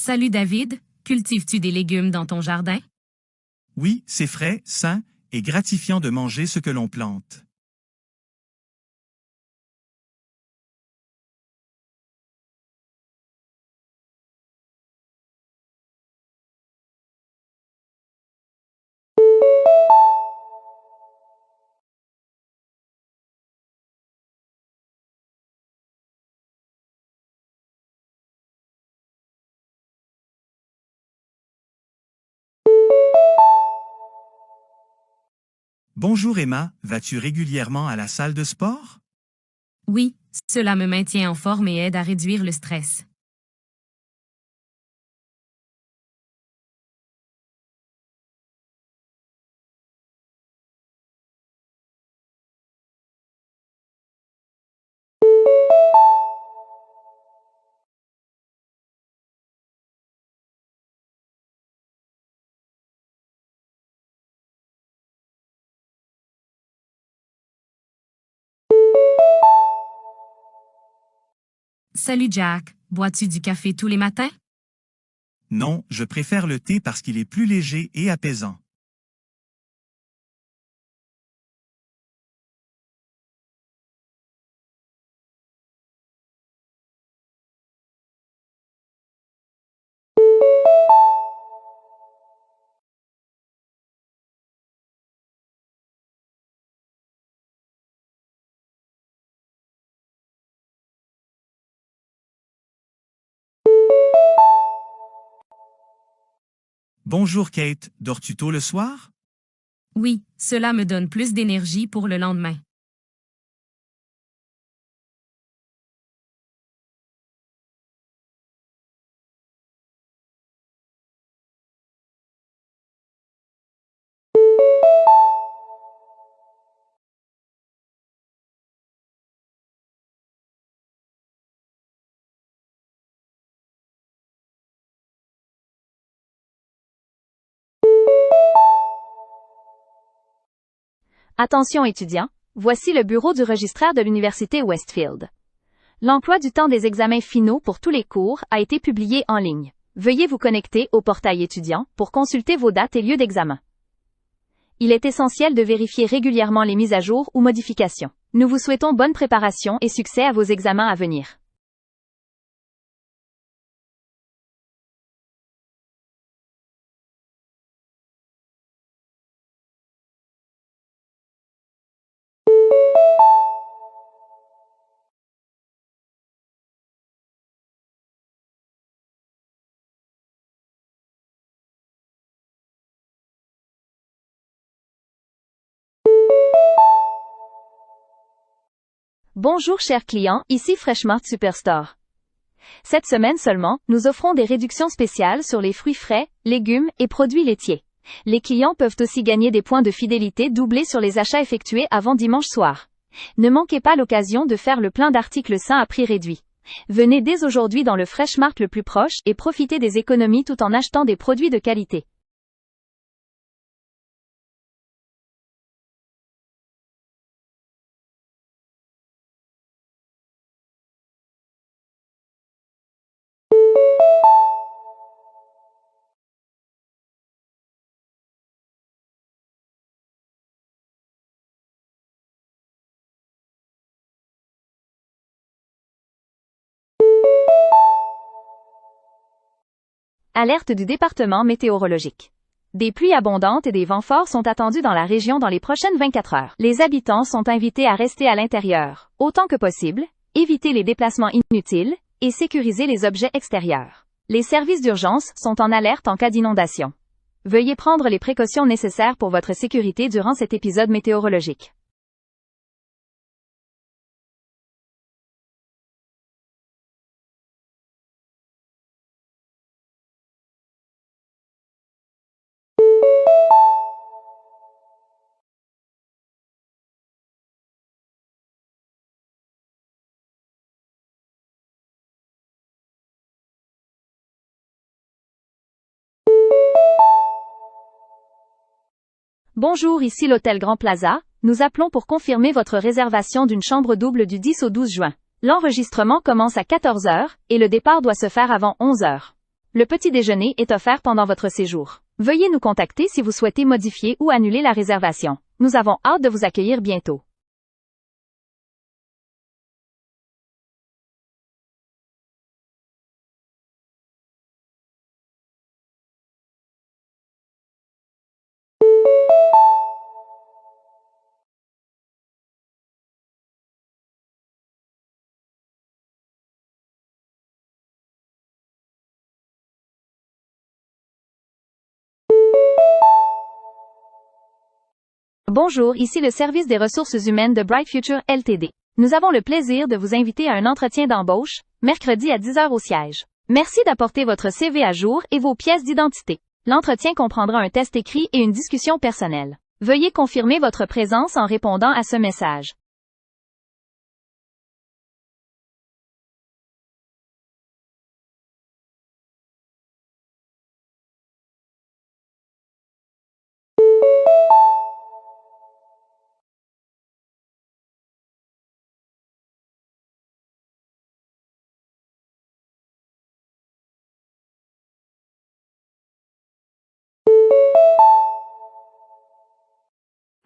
Salut David, cultives-tu des légumes dans ton jardin? Oui, c'est frais, sain et gratifiant de manger ce que l'on plante. Bonjour Emma, vas-tu régulièrement à la salle de sport? Oui, cela me maintient en forme et aide à réduire le stress. Salut Jack, bois-tu du café tous les matins? Non, je préfère le thé parce qu'il est plus léger et apaisant. Bonjour Kate, dors-tu tôt le soir? Oui, cela me donne plus d'énergie pour le lendemain. Attention étudiants, voici le bureau du registraire de l'Université Westfield. L'emploi du temps des examens finaux pour tous les cours a été publié en ligne. Veuillez vous connecter au portail étudiant pour consulter vos dates et lieux d'examen. Il est essentiel de vérifier régulièrement les mises à jour ou modifications. Nous vous souhaitons bonne préparation et succès à vos examens à venir. Bonjour chers clients, ici Freshmart Superstore. Cette semaine seulement, nous offrons des réductions spéciales sur les fruits frais, légumes et produits laitiers. Les clients peuvent aussi gagner des points de fidélité doublés sur les achats effectués avant dimanche soir. Ne manquez pas l'occasion de faire le plein d'articles sains à prix réduit. Venez dès aujourd'hui dans le Freshmart le plus proche et profitez des économies tout en achetant des produits de qualité. Alerte du département météorologique. Des pluies abondantes et des vents forts sont attendus dans la région dans les prochaines 24 heures. Les habitants sont invités à rester à l'intérieur, autant que possible, éviter les déplacements inutiles, et sécuriser les objets extérieurs. Les services d'urgence sont en alerte en cas d'inondation. Veuillez prendre les précautions nécessaires pour votre sécurité durant cet épisode météorologique. Bonjour, ici l'Hôtel Grand Plaza. Nous appelons pour confirmer votre réservation d'une chambre double du 10 au 12 juin. L'enregistrement commence à 14 heures et le départ doit se faire avant 11 heures. Le petit déjeuner est offert pendant votre séjour. Veuillez nous contacter si vous souhaitez modifier ou annuler la réservation. Nous avons hâte de vous accueillir bientôt. Bonjour, ici le service des ressources humaines de Bright Future Ltd. Nous avons le plaisir de vous inviter à un entretien d'embauche, mercredi à 10 heures au siège. Merci d'apporter votre CV à jour et vos pièces d'identité. L'entretien comprendra un test écrit et une discussion personnelle. Veuillez confirmer votre présence en répondant à ce message.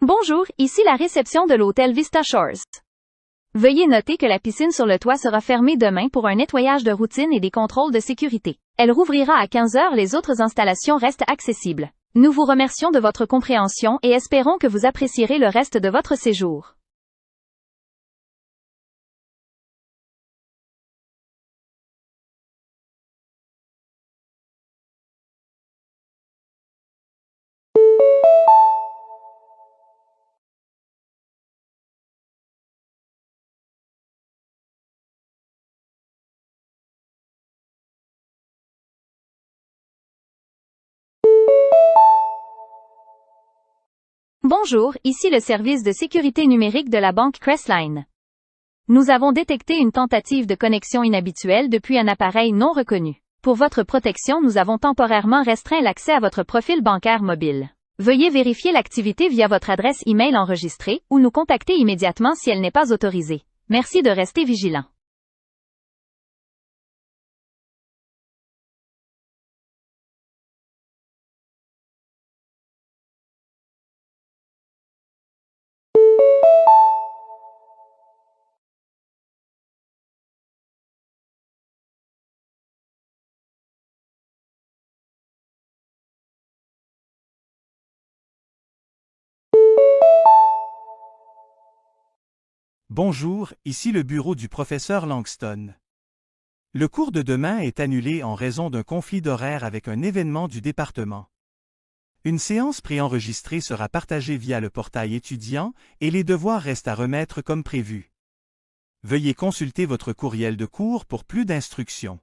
Bonjour, ici la réception de l'hôtel Vista Shores. Veuillez noter que la piscine sur le toit sera fermée demain pour un nettoyage de routine et des contrôles de sécurité. Elle rouvrira à 15 heures, les autres installations restent accessibles. Nous vous remercions de votre compréhension et espérons que vous apprécierez le reste de votre séjour. Bonjour, ici le service de sécurité numérique de la banque Crestline. Nous avons détecté une tentative de connexion inhabituelle depuis un appareil non reconnu. Pour votre protection, nous avons temporairement restreint l'accès à votre profil bancaire mobile. Veuillez vérifier l'activité via votre adresse e-mail enregistrée ou nous contacter immédiatement si elle n'est pas autorisée. Merci de rester vigilant. Bonjour, ici le bureau du professeur Langston. Le cours de demain est annulé en raison d'un conflit d'horaire avec un événement du département. Une séance préenregistrée sera partagée via le portail étudiant et les devoirs restent à remettre comme prévu. Veuillez consulter votre courriel de cours pour plus d'instructions.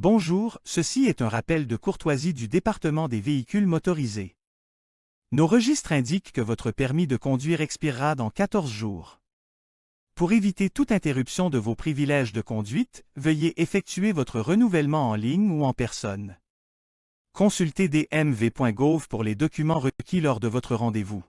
Bonjour, ceci est un rappel de courtoisie du département des véhicules motorisés. Nos registres indiquent que votre permis de conduire expirera dans 14 jours. Pour éviter toute interruption de vos privilèges de conduite, veuillez effectuer votre renouvellement en ligne ou en personne. Consultez dmv.gov pour les documents requis lors de votre rendez-vous.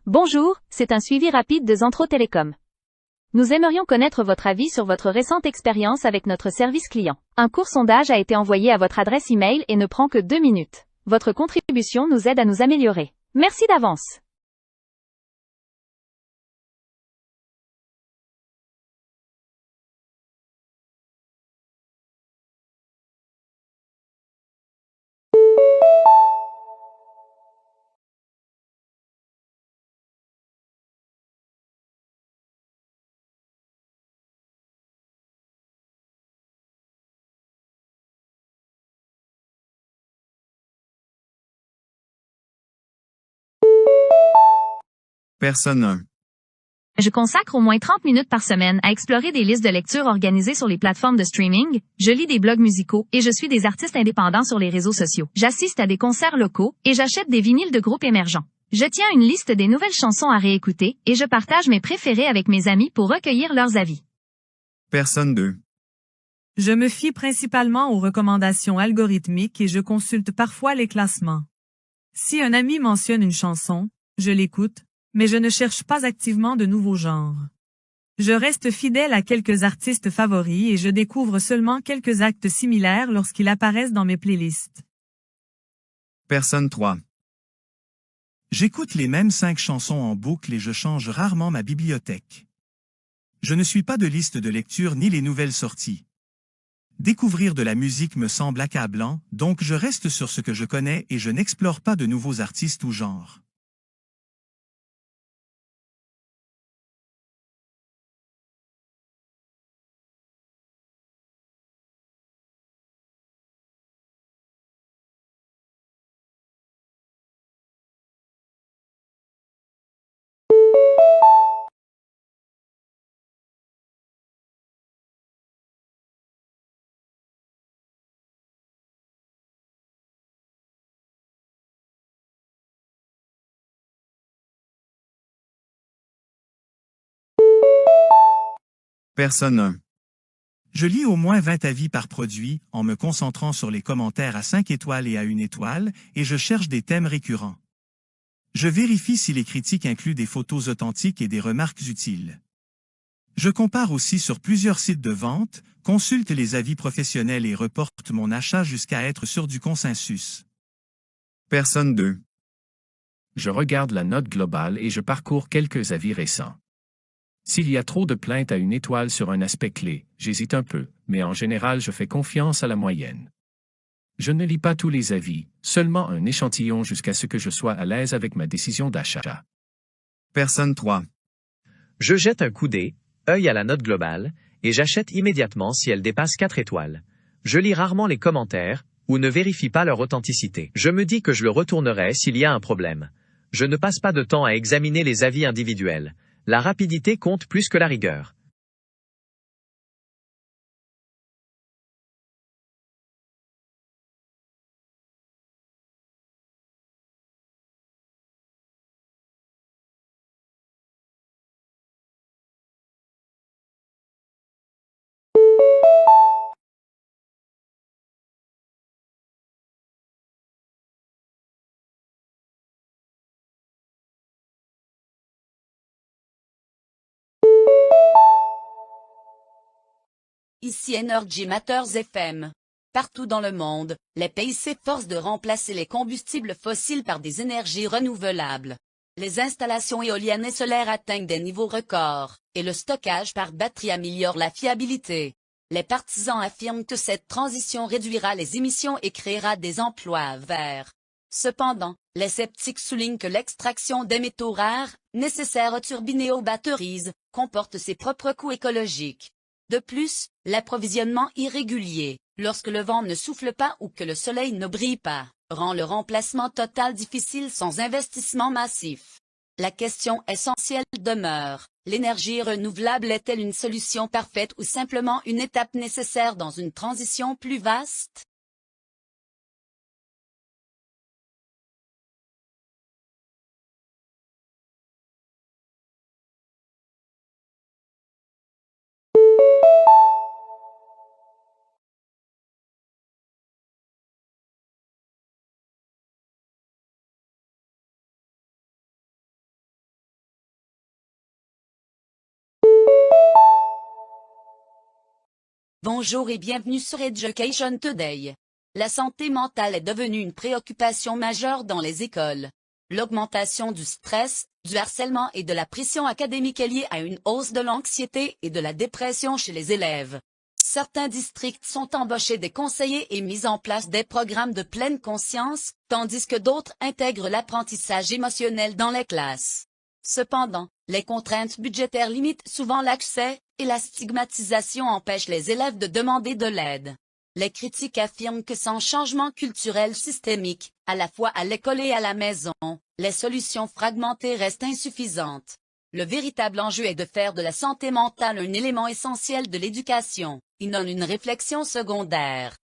Bonjour, c'est un suivi rapide de Zentro Télécom. Nous aimerions connaître votre avis sur votre récente expérience avec notre service client. Un court sondage a été envoyé à votre adresse email et ne prend que 2 minutes. Votre contribution nous aide à nous améliorer. Merci d'avance. Personne 1. Je consacre au moins 30 minutes par semaine à explorer des listes de lecture organisées sur les plateformes de streaming, je lis des blogs musicaux et je suis des artistes indépendants sur les réseaux sociaux. J'assiste à des concerts locaux et j'achète des vinyles de groupes émergents. Je tiens une liste des nouvelles chansons à réécouter et je partage mes préférés avec mes amis pour recueillir leurs avis. Personne 2. Je me fie principalement aux recommandations algorithmiques et je consulte parfois les classements. Si un ami mentionne une chanson, je l'écoute, mais je ne cherche pas activement de nouveaux genres. Je reste fidèle à quelques artistes favoris et je découvre seulement quelques actes similaires lorsqu'ils apparaissent dans mes playlists. Personne 3. J'écoute les mêmes 5 chansons en boucle et je change rarement ma bibliothèque. Je ne suis pas de liste de lecture ni les nouvelles sorties. Découvrir de la musique me semble accablant, donc je reste sur ce que je connais et je n'explore pas de nouveaux artistes ou genres. Personne 1. Je lis au moins 20 avis par produit, en me concentrant sur les commentaires à 5 étoiles et à 1 étoile, et je cherche des thèmes récurrents. Je vérifie si les critiques incluent des photos authentiques et des remarques utiles. Je compare aussi sur plusieurs sites de vente, consulte les avis professionnels et reporte mon achat jusqu'à être sûr du consensus. Personne 2. Je regarde la note globale et je parcours quelques avis récents. S'il y a trop de plaintes à 1 étoile sur un aspect clé, j'hésite un peu, mais en général je fais confiance à la moyenne. Je ne lis pas tous les avis, seulement un échantillon jusqu'à ce que je sois à l'aise avec ma décision d'achat. Personne 3. Je jette un coup d'œil à la note globale, et j'achète immédiatement si elle dépasse 4 étoiles. Je lis rarement les commentaires, ou ne vérifie pas leur authenticité. Je me dis que je le retournerai s'il y a un problème. Je ne passe pas de temps à examiner les avis individuels. La rapidité compte plus que la rigueur. Ici Energy Matters FM. Partout dans le monde, les pays s'efforcent de remplacer les combustibles fossiles par des énergies renouvelables. Les installations éoliennes et solaires atteignent des niveaux records, et le stockage par batterie améliore la fiabilité. Les partisans affirment que cette transition réduira les émissions et créera des emplois verts. Cependant, les sceptiques soulignent que l'extraction des métaux rares, nécessaires aux turbines et aux batteries, comporte ses propres coûts écologiques. De plus, l'approvisionnement irrégulier, lorsque le vent ne souffle pas ou que le soleil ne brille pas, rend le remplacement total difficile sans investissement massif. La question essentielle demeure, l'énergie renouvelable est-elle une solution parfaite ou simplement une étape nécessaire dans une transition plus vaste? Bonjour et bienvenue sur Education Today. La santé mentale est devenue une préoccupation majeure dans les écoles. L'augmentation du stress, du harcèlement et de la pression académique est liée à une hausse de l'anxiété et de la dépression chez les élèves. Certains districts sont embauchés des conseillers et mis en place des programmes de pleine conscience, tandis que d'autres intègrent l'apprentissage émotionnel dans les classes. Cependant, les contraintes budgétaires limitent souvent l'accès, et la stigmatisation empêche les élèves de demander de l'aide. Les critiques affirment que sans changement culturel systémique, à la fois à l'école et à la maison, les solutions fragmentées restent insuffisantes. Le véritable enjeu est de faire de la santé mentale un élément essentiel de l'éducation, et non une réflexion secondaire.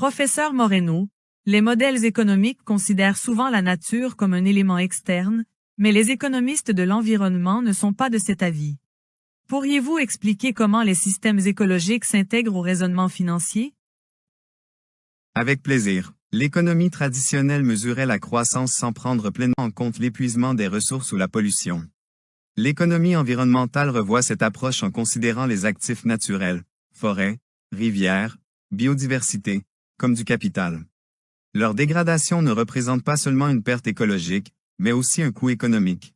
Professeur Moreno, les modèles économiques considèrent souvent la nature comme un élément externe, mais les économistes de l'environnement ne sont pas de cet avis. Pourriez-vous expliquer comment les systèmes écologiques s'intègrent au raisonnement financier? Avec plaisir. L'économie traditionnelle mesurait la croissance sans prendre pleinement en compte l'épuisement des ressources ou la pollution. L'économie environnementale revoit cette approche en considérant les actifs naturels, forêts, rivières, biodiversité, comme du capital. Leur dégradation ne représente pas seulement une perte écologique, mais aussi un coût économique.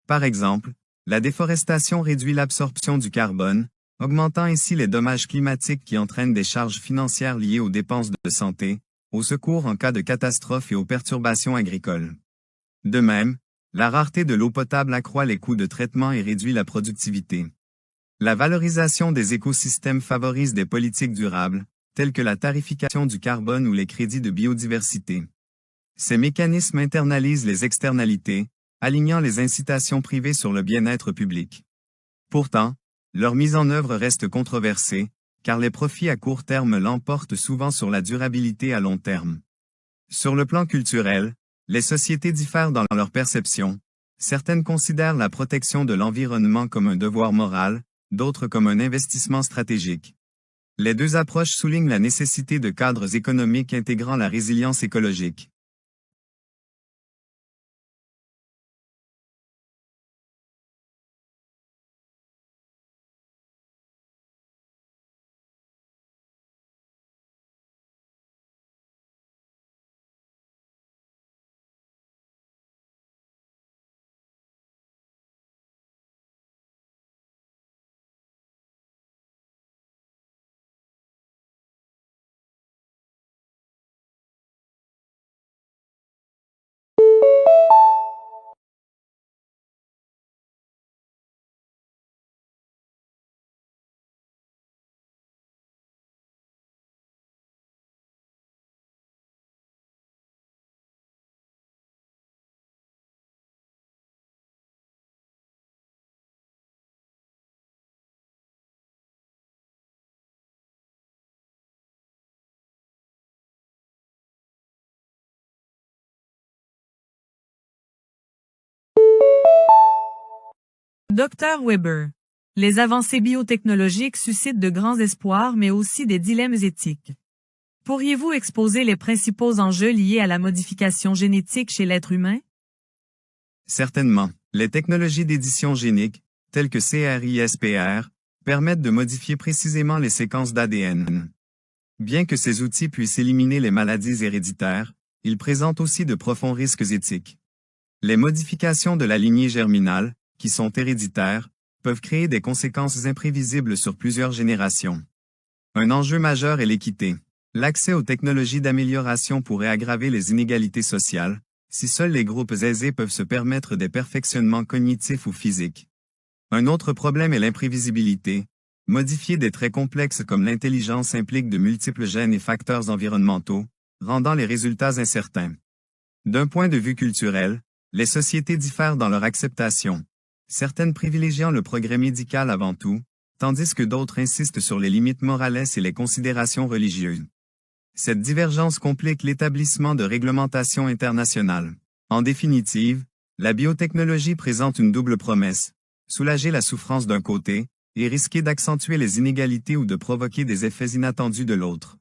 Par exemple, la déforestation réduit l'absorption du carbone, augmentant ainsi les dommages climatiques qui entraînent des charges financières liées aux dépenses de santé, au secours en cas de catastrophe et aux perturbations agricoles. De même, la rareté de l'eau potable accroît les coûts de traitement et réduit la productivité. La valorisation des écosystèmes favorise des politiques durables, telles que la tarification du carbone ou les crédits de biodiversité. Ces mécanismes internalisent les externalités, alignant les incitations privées sur le bien-être public. Pourtant, leur mise en œuvre reste controversée, car les profits à court terme l'emportent souvent sur la durabilité à long terme. Sur le plan culturel, les sociétés diffèrent dans leur perception. Certaines considèrent la protection de l'environnement comme un devoir moral, d'autres comme un investissement stratégique. Les deux approches soulignent la nécessité de cadres économiques intégrant la résilience écologique. Dr Weber. Les avancées biotechnologiques suscitent de grands espoirs mais aussi des dilemmes éthiques. Pourriez-vous exposer les principaux enjeux liés à la modification génétique chez l'être humain? Certainement, les technologies d'édition génique, telles que CRISPR, permettent de modifier précisément les séquences d'ADN. Bien que ces outils puissent éliminer les maladies héréditaires, ils présentent aussi de profonds risques éthiques. Les modifications de la lignée germinale, qui sont héréditaires, peuvent créer des conséquences imprévisibles sur plusieurs générations. Un enjeu majeur est l'équité. L'accès aux technologies d'amélioration pourrait aggraver les inégalités sociales, si seuls les groupes aisés peuvent se permettre des perfectionnements cognitifs ou physiques. Un autre problème est l'imprévisibilité. Modifier des traits complexes comme l'intelligence implique de multiples gènes et facteurs environnementaux, rendant les résultats incertains. D'un point de vue culturel, les sociétés diffèrent dans leur acceptation. Certaines privilégiant le progrès médical avant tout, tandis que d'autres insistent sur les limites morales et les considérations religieuses. Cette divergence complique l'établissement de réglementations internationales. En définitive, la biotechnologie présente une double promesse: soulager la souffrance d'un côté, et risquer d'accentuer les inégalités ou de provoquer des effets inattendus de l'autre.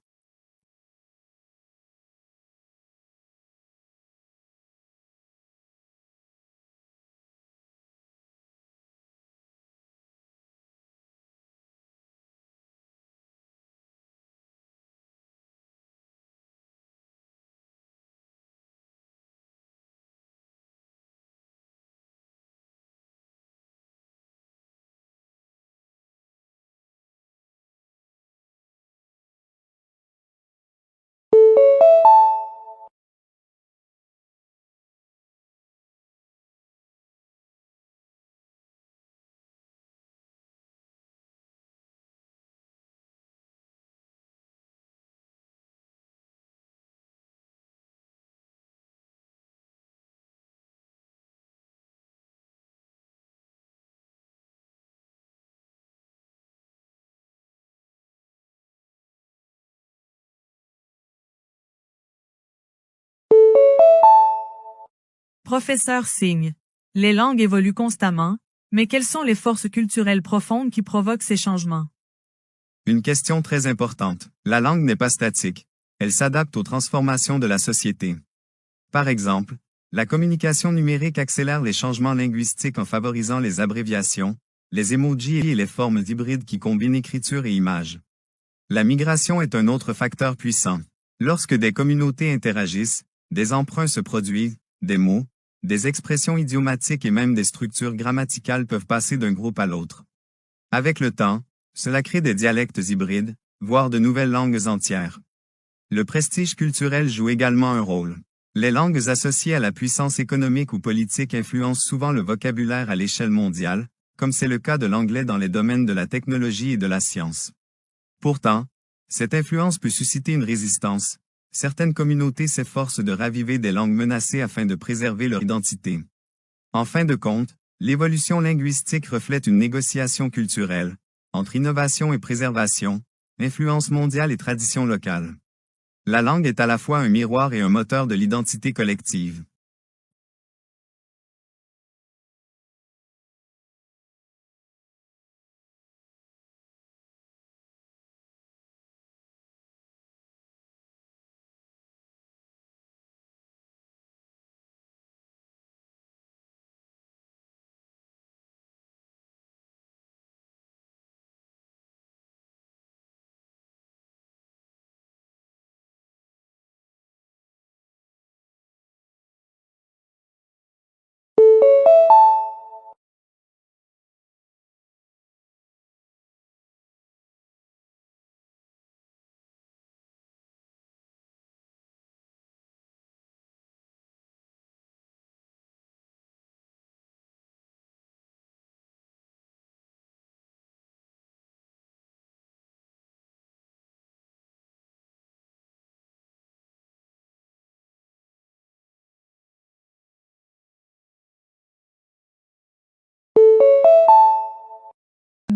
Professeur Singh. Les langues évoluent constamment, mais quelles sont les forces culturelles profondes qui provoquent ces changements? Une question très importante. La langue n'est pas statique. Elle s'adapte aux transformations de la société. Par exemple, la communication numérique accélère les changements linguistiques en favorisant les abréviations, les emojis et les formes hybrides qui combinent écriture et images. La migration est un autre facteur puissant. Lorsque des communautés interagissent, des emprunts se produisent, des mots, des expressions idiomatiques et même des structures grammaticales peuvent passer d'un groupe à l'autre. Avec le temps, cela crée des dialectes hybrides, voire de nouvelles langues entières. Le prestige culturel joue également un rôle. Les langues associées à la puissance économique ou politique influencent souvent le vocabulaire à l'échelle mondiale, comme c'est le cas de l'anglais dans les domaines de la technologie et de la science. Pourtant, cette influence peut susciter une résistance. Certaines communautés s'efforcent de raviver des langues menacées afin de préserver leur identité. En fin de compte, l'évolution linguistique reflète une négociation culturelle, entre innovation et préservation, influence mondiale et tradition locale. La langue est à la fois un miroir et un moteur de l'identité collective.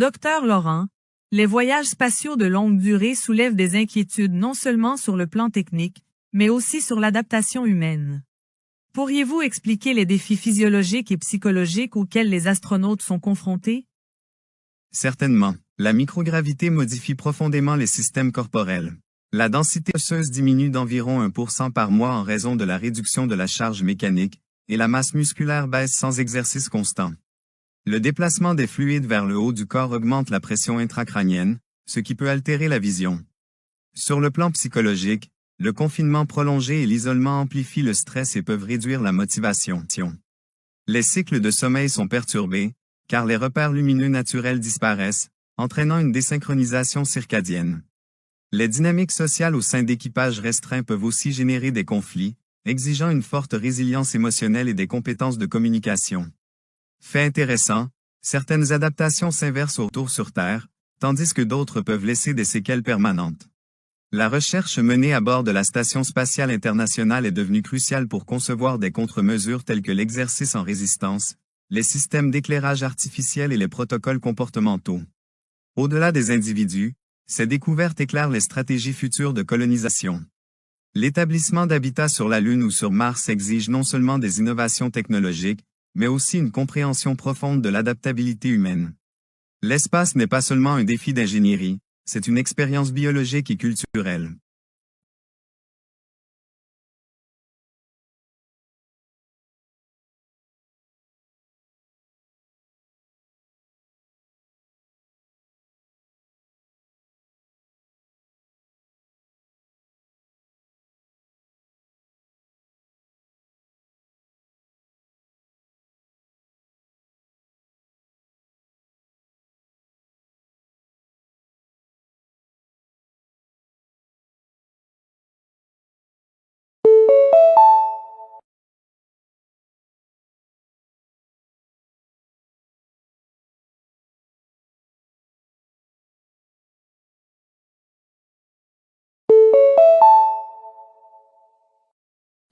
Docteur Laurent, les voyages spatiaux de longue durée soulèvent des inquiétudes non seulement sur le plan technique, mais aussi sur l'adaptation humaine. Pourriez-vous expliquer les défis physiologiques et psychologiques auxquels les astronautes sont confrontés? Certainement, la microgravité modifie profondément les systèmes corporels. La densité osseuse diminue d'environ 1% par mois en raison de la réduction de la charge mécanique, et la masse musculaire baisse sans exercice constant. Le déplacement des fluides vers le haut du corps augmente la pression intracrânienne, ce qui peut altérer la vision. Sur le plan psychologique, le confinement prolongé et l'isolement amplifient le stress et peuvent réduire la motivation. Les cycles de sommeil sont perturbés, car les repères lumineux naturels disparaissent, entraînant une désynchronisation circadienne. Les dynamiques sociales au sein d'équipages restreints peuvent aussi générer des conflits, exigeant une forte résilience émotionnelle et des compétences de communication. Fait intéressant, certaines adaptations s'inversent au retour sur Terre, tandis que d'autres peuvent laisser des séquelles permanentes. La recherche menée à bord de la Station spatiale internationale est devenue cruciale pour concevoir des contre-mesures telles que l'exercice en résistance, les systèmes d'éclairage artificiel et les protocoles comportementaux. Au-delà des individus, ces découvertes éclairent les stratégies futures de colonisation. L'établissement d'habitats sur la Lune ou sur Mars exige non seulement des innovations technologiques, mais aussi une compréhension profonde de l'adaptabilité humaine. L'espace n'est pas seulement un défi d'ingénierie, c'est une expérience biologique et culturelle.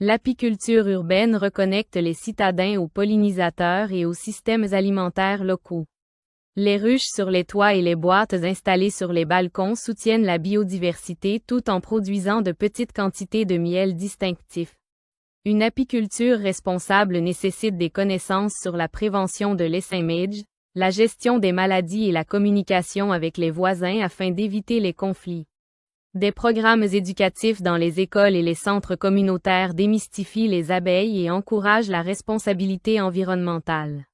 L'apiculture urbaine reconnecte les citadins aux pollinisateurs et aux systèmes alimentaires locaux. Les ruches sur les toits et les boîtes installées sur les balcons soutiennent la biodiversité tout en produisant de petites quantités de miel distinctif. Une apiculture responsable nécessite des connaissances sur la prévention de l'essaimage, la gestion des maladies et la communication avec les voisins afin d'éviter les conflits. Des programmes éducatifs dans les écoles et les centres communautaires démystifient les abeilles et encouragent la responsabilité environnementale.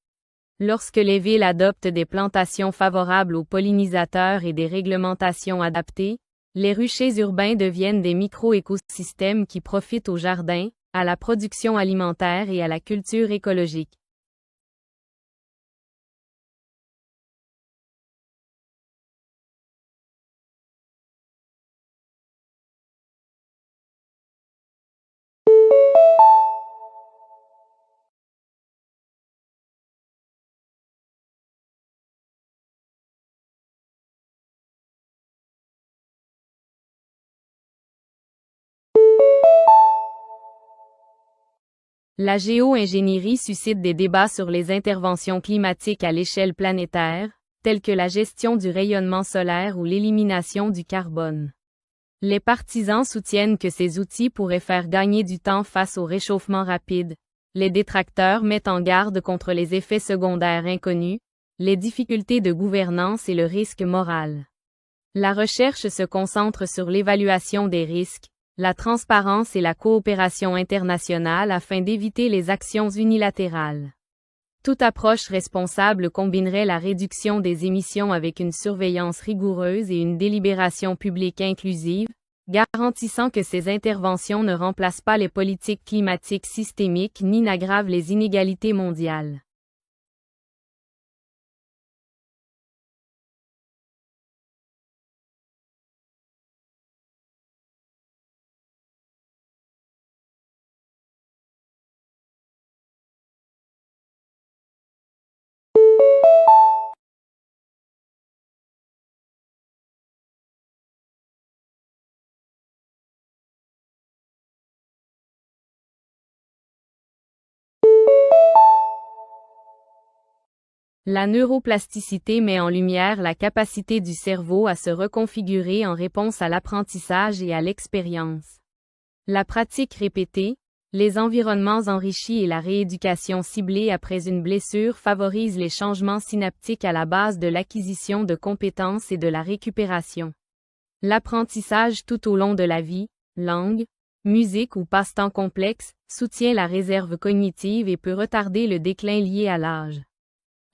Lorsque les villes adoptent des plantations favorables aux pollinisateurs et des réglementations adaptées, les ruchers urbains deviennent des micro-écosystèmes qui profitent aux jardins, à la production alimentaire et à la culture écologique. La géo-ingénierie suscite des débats sur les interventions climatiques à l'échelle planétaire, telles que la gestion du rayonnement solaire ou l'élimination du carbone. Les partisans soutiennent que ces outils pourraient faire gagner du temps face au réchauffement rapide. Les détracteurs mettent en garde contre les effets secondaires inconnus, les difficultés de gouvernance et le risque moral. La recherche se concentre sur l'évaluation des risques, la transparence et la coopération internationale afin d'éviter les actions unilatérales. Toute approche responsable combinerait la réduction des émissions avec une surveillance rigoureuse et une délibération publique inclusive, garantissant que ces interventions ne remplacent pas les politiques climatiques systémiques ni n'aggravent les inégalités mondiales. La neuroplasticité met en lumière la capacité du cerveau à se reconfigurer en réponse à l'apprentissage et à l'expérience. La pratique répétée, les environnements enrichis et la rééducation ciblée après une blessure favorisent les changements synaptiques à la base de l'acquisition de compétences et de la récupération. L'apprentissage tout au long de la vie, langue, musique ou passe-temps complexe, soutient la réserve cognitive et peut retarder le déclin lié à l'âge.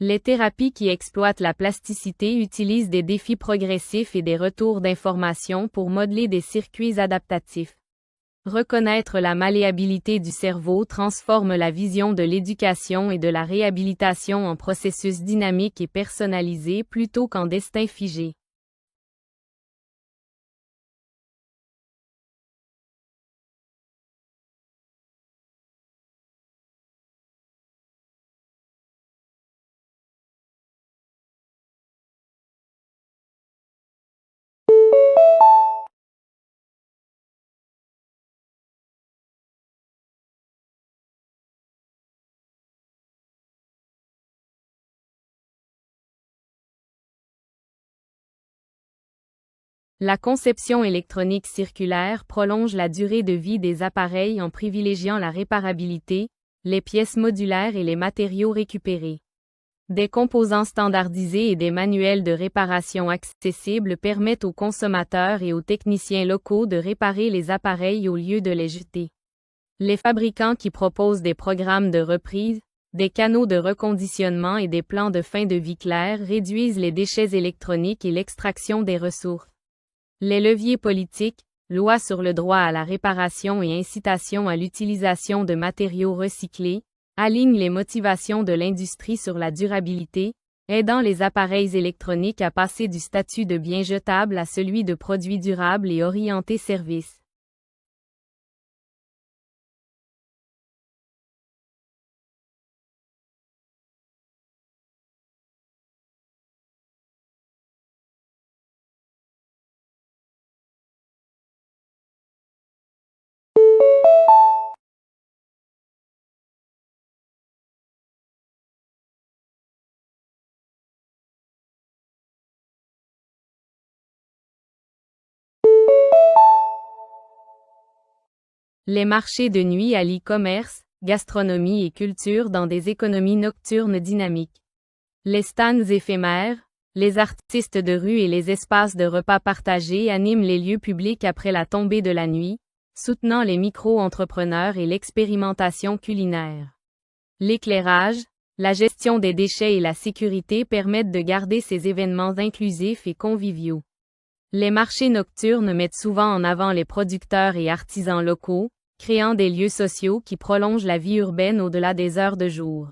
Les thérapies qui exploitent la plasticité utilisent des défis progressifs et des retours d'informations pour modeler des circuits adaptatifs. Reconnaître la malléabilité du cerveau transforme la vision de l'éducation et de la réhabilitation en processus dynamiques et personnalisés plutôt qu'en destin figé. La conception électronique circulaire prolonge la durée de vie des appareils en privilégiant la réparabilité, les pièces modulaires et les matériaux récupérés. Des composants standardisés et des manuels de réparation accessibles permettent aux consommateurs et aux techniciens locaux de réparer les appareils au lieu de les jeter. Les fabricants qui proposent des programmes de reprise, des canaux de reconditionnement et des plans de fin de vie clairs réduisent les déchets électroniques et l'extraction des ressources. Les leviers politiques, loi sur le droit à la réparation et incitation à l'utilisation de matériaux recyclés, alignent les motivations de l'industrie sur la durabilité, aidant les appareils électroniques à passer du statut de biens jetables à celui de produits durables et orientés services. Les marchés de nuit allient commerce, gastronomie et culture dans des économies nocturnes dynamiques. Les stands éphémères, les artistes de rue et les espaces de repas partagés animent les lieux publics après la tombée de la nuit, soutenant les micro-entrepreneurs et l'expérimentation culinaire. L'éclairage, la gestion des déchets et la sécurité permettent de garder ces événements inclusifs et conviviaux. Les marchés nocturnes mettent souvent en avant les producteurs et artisans locaux, créant des lieux sociaux qui prolongent la vie urbaine au-delà des heures de jour.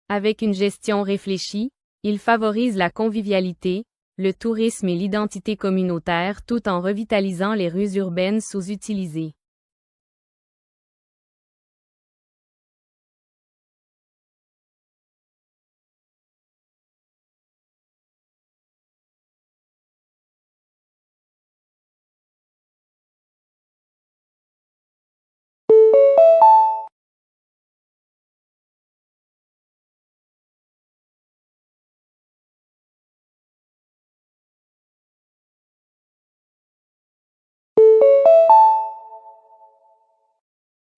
Avec une gestion réfléchie, ils favorisent la convivialité, le tourisme et l'identité communautaire tout en revitalisant les rues urbaines sous-utilisées.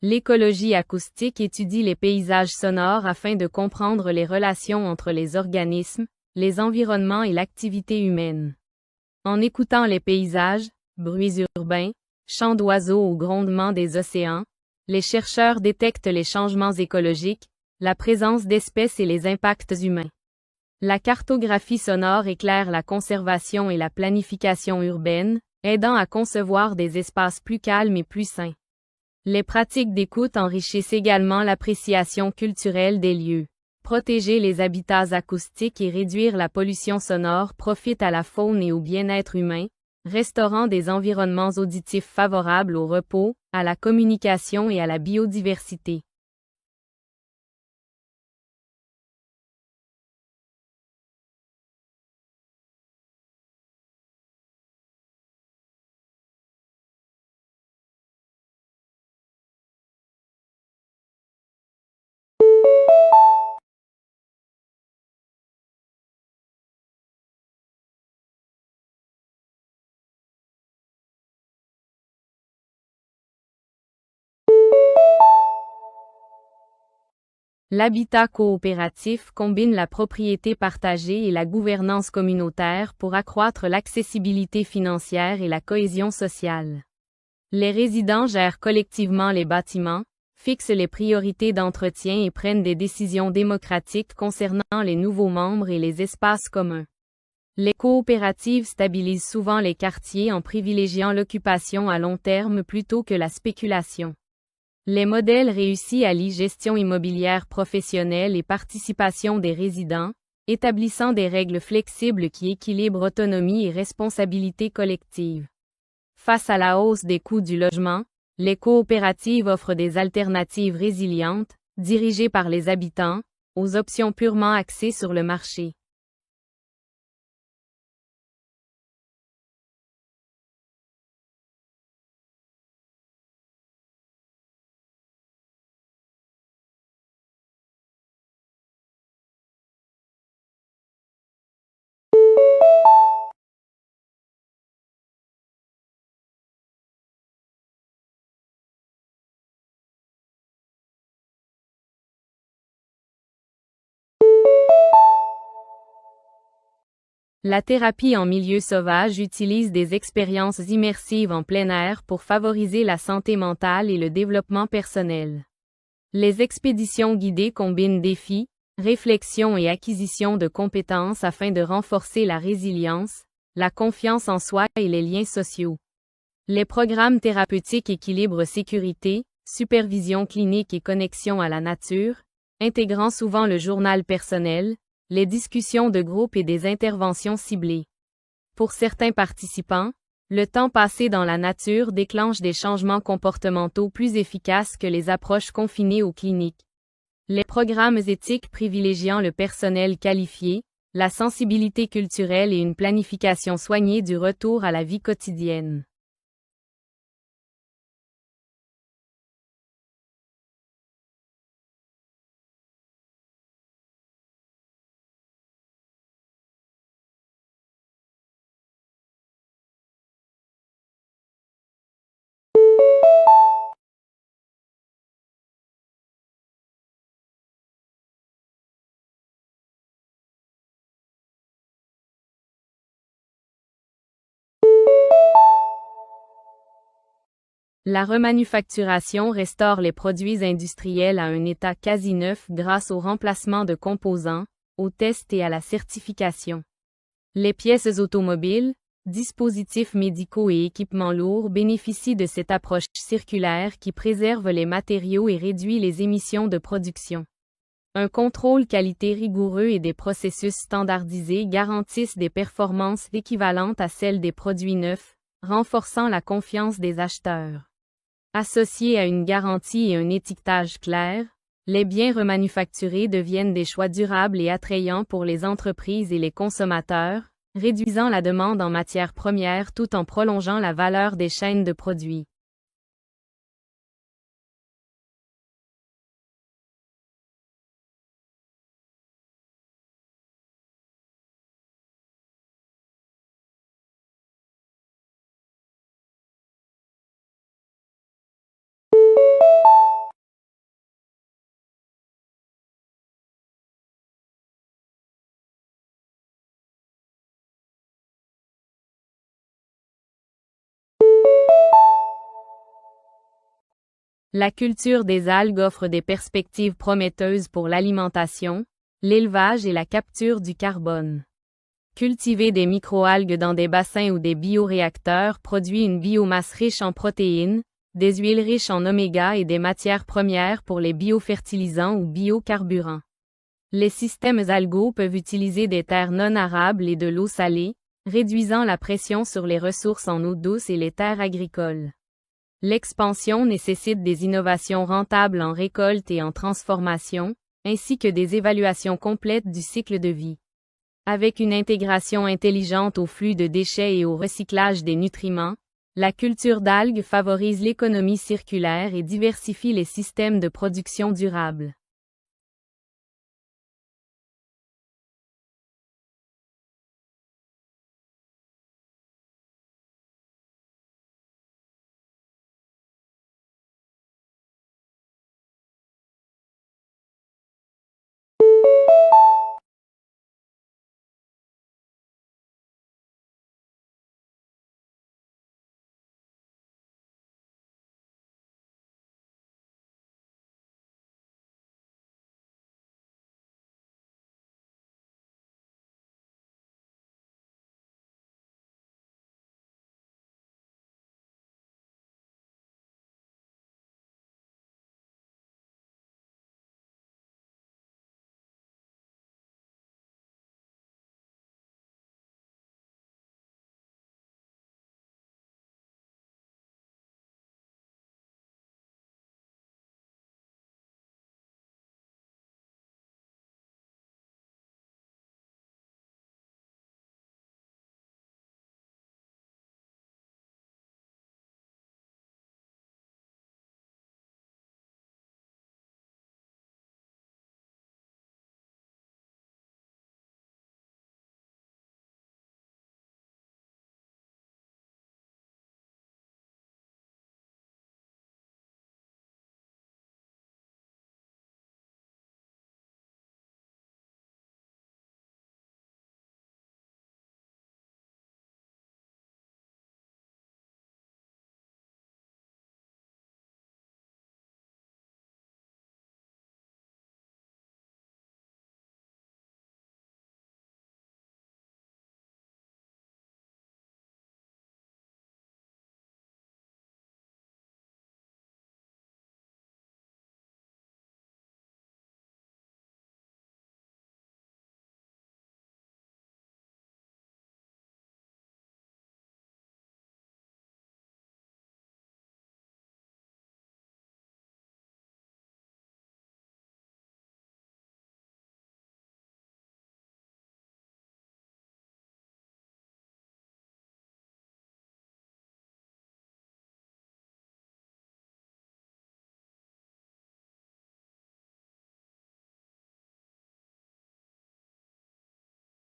L'écologie acoustique étudie les paysages sonores afin de comprendre les relations entre les organismes, les environnements et l'activité humaine. En écoutant les paysages, bruits urbains, chants d'oiseaux ou grondements des océans, les chercheurs détectent les changements écologiques, la présence d'espèces et les impacts humains. La cartographie sonore éclaire la conservation et la planification urbaine, aidant à concevoir des espaces plus calmes et plus sains. Les pratiques d'écoute enrichissent également l'appréciation culturelle des lieux. Protéger les habitats acoustiques et réduire la pollution sonore profite à la faune et au bien-être humain, restaurant des environnements auditifs favorables au repos, à la communication et à la biodiversité. L'habitat coopératif combine la propriété partagée et la gouvernance communautaire pour accroître l'accessibilité financière et la cohésion sociale. Les résidents gèrent collectivement les bâtiments, fixent les priorités d'entretien et prennent des décisions démocratiques concernant les nouveaux membres et les espaces communs. Les coopératives stabilisent souvent les quartiers en privilégiant l'occupation à long terme plutôt que la spéculation. Les modèles réussis allient gestion immobilière professionnelle et participation des résidents, établissant des règles flexibles qui équilibrent autonomie et responsabilité collective. Face à la hausse des coûts du logement, les coopératives offrent des alternatives résilientes, dirigées par les habitants, aux options purement axées sur le marché. La thérapie en milieu sauvage utilise des expériences immersives en plein air pour favoriser la santé mentale et le développement personnel. Les expéditions guidées combinent défis, réflexion et acquisition de compétences afin de renforcer la résilience, la confiance en soi et les liens sociaux. Les programmes thérapeutiques équilibrent sécurité, supervision clinique et connexion à la nature, intégrant souvent le journal personnel, les discussions de groupe et des interventions ciblées. Pour certains participants, le temps passé dans la nature déclenche des changements comportementaux plus efficaces que les approches confinées aux cliniques. Les programmes éthiques privilégiant le personnel qualifié, la sensibilité culturelle et une planification soignée du retour à la vie quotidienne. La remanufacturation restaure les produits industriels à un état quasi neuf grâce au remplacement de composants, aux tests et à la certification. Les pièces automobiles, dispositifs médicaux et équipements lourds bénéficient de cette approche circulaire qui préserve les matériaux et réduit les émissions de production. Un contrôle qualité rigoureux et des processus standardisés garantissent des performances équivalentes à celles des produits neufs, renforçant la confiance des acheteurs. Associés à une garantie et un étiquetage clair, les biens remanufacturés deviennent des choix durables et attrayants pour les entreprises et les consommateurs, réduisant la demande en matières premières tout en prolongeant la valeur des chaînes de produits. La culture des algues offre des perspectives prometteuses pour l'alimentation, l'élevage et la capture du carbone. Cultiver des microalgues dans des bassins ou des bioréacteurs produit une biomasse riche en protéines, des huiles riches en oméga et des matières premières pour les biofertilisants ou biocarburants. Les systèmes algaux peuvent utiliser des terres non arables et de l'eau salée, réduisant la pression sur les ressources en eau douce et les terres agricoles. L'expansion nécessite des innovations rentables en récolte et en transformation, ainsi que des évaluations complètes du cycle de vie. Avec une intégration intelligente au flux de déchets et au recyclage des nutriments, la culture d'algues favorise l'économie circulaire et diversifie les systèmes de production durable.